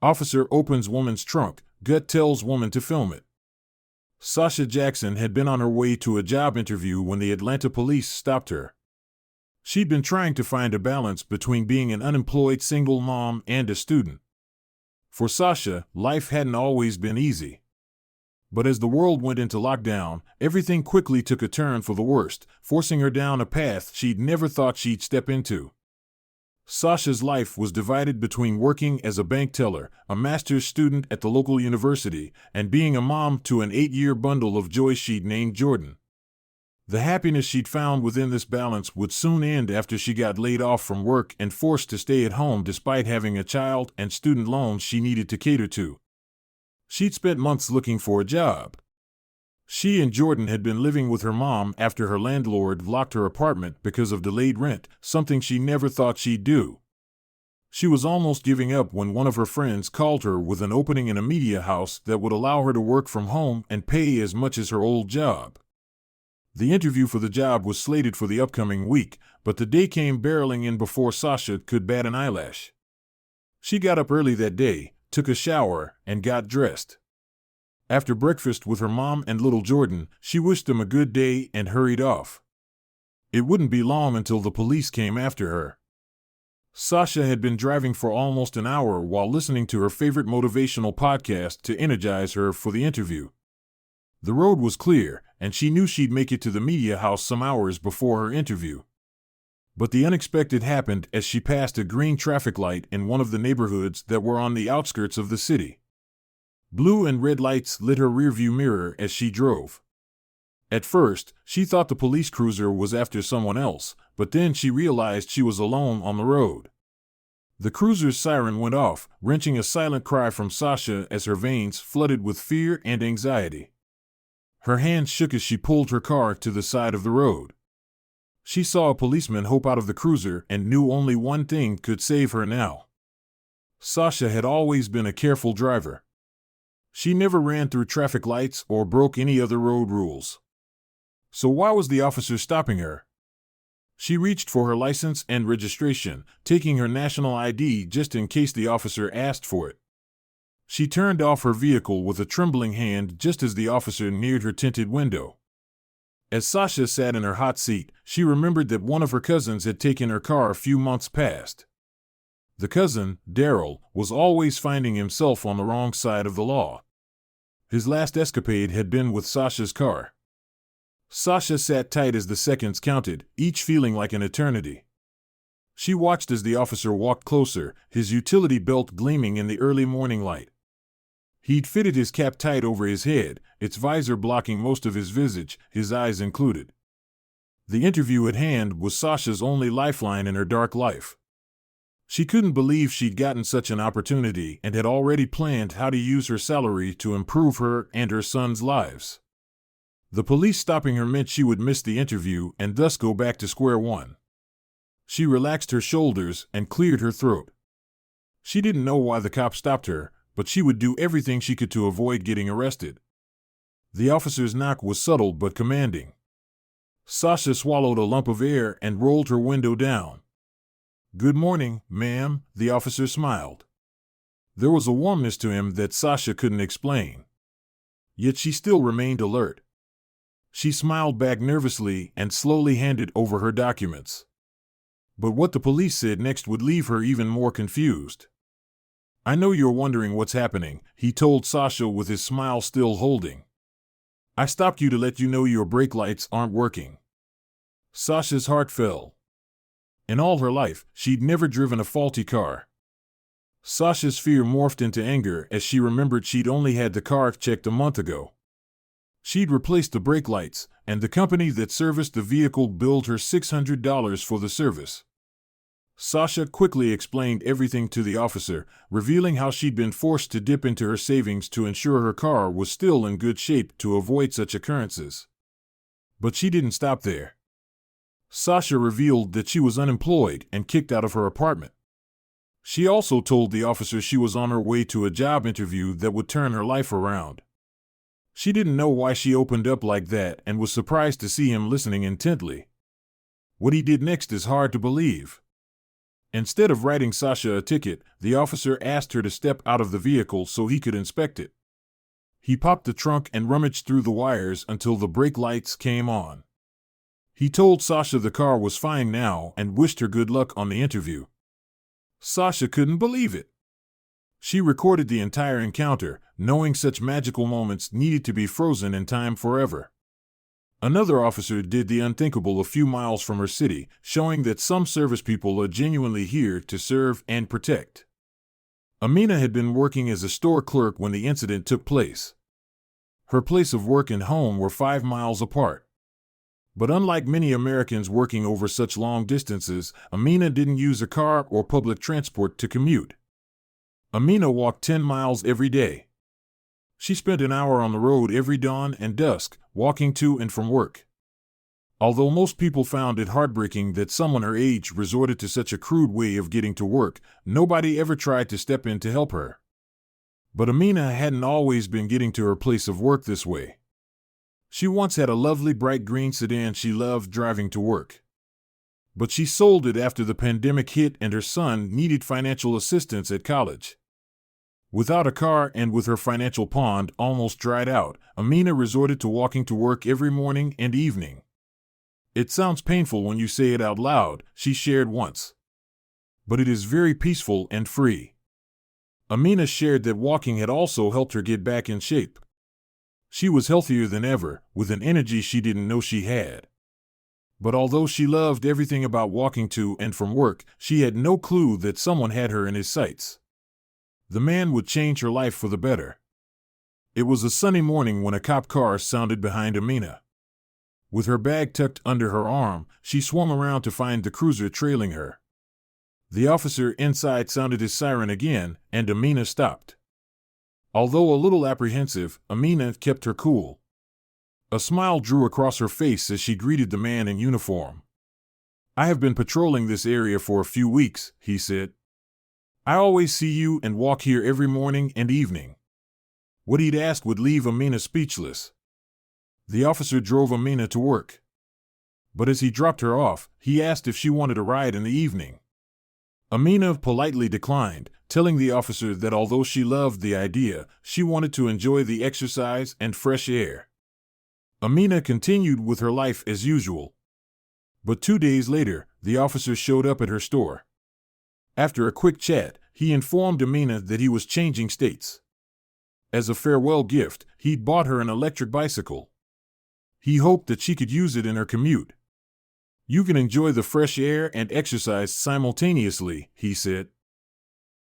Officer opens woman's trunk, gut tells woman to film it. Sasha Jackson had been on her way to a job interview when the Atlanta police stopped her. She'd been trying to find a balance between being an unemployed single mom and a student. For Sasha, life hadn't always been easy. But as the world went into lockdown, everything quickly took a turn for the worst, forcing her down a path she'd never thought she'd step into. Sasha's life was divided between working as a bank teller, a master's student at the local university, and being a mom to an 8-year bundle of joy she'd named Jordan. The happiness she'd found within this balance would soon end after she got laid off from work and forced to stay at home despite having a child and student loans she needed to cater to. She'd spent months looking for a job. She and Jordan had been living with her mom after her landlord locked her apartment because of delayed rent, something she never thought she'd do. She was almost giving up when one of her friends called her with an opening in a media house that would allow her to work from home and pay as much as her old job. The interview for the job was slated for the upcoming week, but the day came barreling in before Sasha could bat an eyelash. She got up early that day, took a shower, and got dressed. After breakfast with her mom and little Jordan, she wished them a good day and hurried off. It wouldn't be long until the police came after her. Sasha had been driving for almost an hour while listening to her favorite motivational podcast to energize her for the interview. The road was clear, and she knew she'd make it to the media house some hours before her interview. But the unexpected happened as she passed a green traffic light in one of the neighborhoods that were on the outskirts of the city. Blue and red lights lit her rearview mirror as she drove. At first, she thought the police cruiser was after someone else, but then she realized she was alone on the road. The cruiser's siren went off, wrenching a silent cry from Sasha as her veins flooded with fear and anxiety. Her hands shook as she pulled her car to the side of the road. She saw a policeman hop out of the cruiser and knew only one thing could save her now. Sasha had always been a careful driver. She never ran through traffic lights or broke any other road rules. So why was the officer stopping her? She reached for her license and registration, taking her national ID just in case the officer asked for it. She turned off her vehicle with a trembling hand just as the officer neared her tinted window. As Sasha sat in her hot seat, she remembered that one of her cousins had taken her car a few months past. The cousin, Daryl, was always finding himself on the wrong side of the law. His last escapade had been with Sasha's car. Sasha sat tight as the seconds counted, each feeling like an eternity. She watched as the officer walked closer, his utility belt gleaming in the early morning light. He'd fitted his cap tight over his head, its visor blocking most of his visage, his eyes included. The interview at hand was Sasha's only lifeline in her dark life. She couldn't believe she'd gotten such an opportunity and had already planned how to use her salary to improve her and her son's lives. The police stopping her meant she would miss the interview and thus go back to square one. She relaxed her shoulders and cleared her throat. She didn't know why the cop stopped her, but she would do everything she could to avoid getting arrested. The officer's knock was subtle but commanding. Sasha swallowed a lump of air and rolled her window down. "Good morning, ma'am," the officer smiled. There was a warmness to him that Sasha couldn't explain. Yet she still remained alert. She smiled back nervously and slowly handed over her documents. But what the police said next would leave her even more confused. "I know you're wondering what's happening," he told Sasha with his smile still holding. "I stopped you to let you know your brake lights aren't working." Sasha's heart fell. In all her life, she'd never driven a faulty car. Sasha's fear morphed into anger as she remembered she'd only had the car checked a month ago. She'd replaced the brake lights, and the company that serviced the vehicle billed her $600 for the service. Sasha quickly explained everything to the officer, revealing how she'd been forced to dip into her savings to ensure her car was still in good shape to avoid such occurrences. But she didn't stop there. Sasha revealed that she was unemployed and kicked out of her apartment. She also told the officer she was on her way to a job interview that would turn her life around. She didn't know why she opened up like that and was surprised to see him listening intently. What he did next is hard to believe. Instead of writing Sasha a ticket, the officer asked her to step out of the vehicle so he could inspect it. He popped the trunk and rummaged through the wires until the brake lights came on. He told Sasha the car was fine now and wished her good luck on the interview. Sasha couldn't believe it. She recorded the entire encounter, knowing such magical moments needed to be frozen in time forever. Another officer did the unthinkable a few miles from her city, showing that some service people are genuinely here to serve and protect. Amina had been working as a store clerk when the incident took place. Her place of work and home were 5 miles apart. But unlike many Americans working over such long distances, Amina didn't use a car or public transport to commute. Amina walked 10 miles every day. She spent an hour on the road every dawn and dusk, walking to and from work. Although most people found it heartbreaking that someone her age resorted to such a crude way of getting to work, nobody ever tried to step in to help her. But Amina hadn't always been getting to her place of work this way. She once had a lovely bright green sedan she loved driving to work. But she sold it after the pandemic hit and her son needed financial assistance at college. Without a car and with her financial pond almost dried out, Amina resorted to walking to work every morning and evening. "It sounds painful when you say it out loud," she shared once. "But it is very peaceful and free." Amina shared that walking had also helped her get back in shape. She was healthier than ever, with an energy she didn't know she had. But although she loved everything about walking to and from work, she had no clue that someone had her in his sights. The man would change her life for the better. It was a sunny morning when a cop car sounded behind Amina. With her bag tucked under her arm, she swung around to find the cruiser trailing her. The officer inside sounded his siren again, and Amina stopped. Although a little apprehensive, Amina kept her cool. A smile drew across her face as she greeted the man in uniform. "I have been patrolling this area for a few weeks," he said. "I always see you and walk here every morning and evening." What he'd asked would leave Amina speechless. The officer drove Amina to work. But as he dropped her off, he asked if she wanted a ride in the evening. Amina politely declined, telling the officer that although she loved the idea, she wanted to enjoy the exercise and fresh air. Amina continued with her life as usual. But 2 days later, the officer showed up at her store. After a quick chat, he informed Amina that he was changing states. As a farewell gift, he'd bought her an electric bicycle. He hoped that she could use it in her commute. "You can enjoy the fresh air and exercise simultaneously," he said.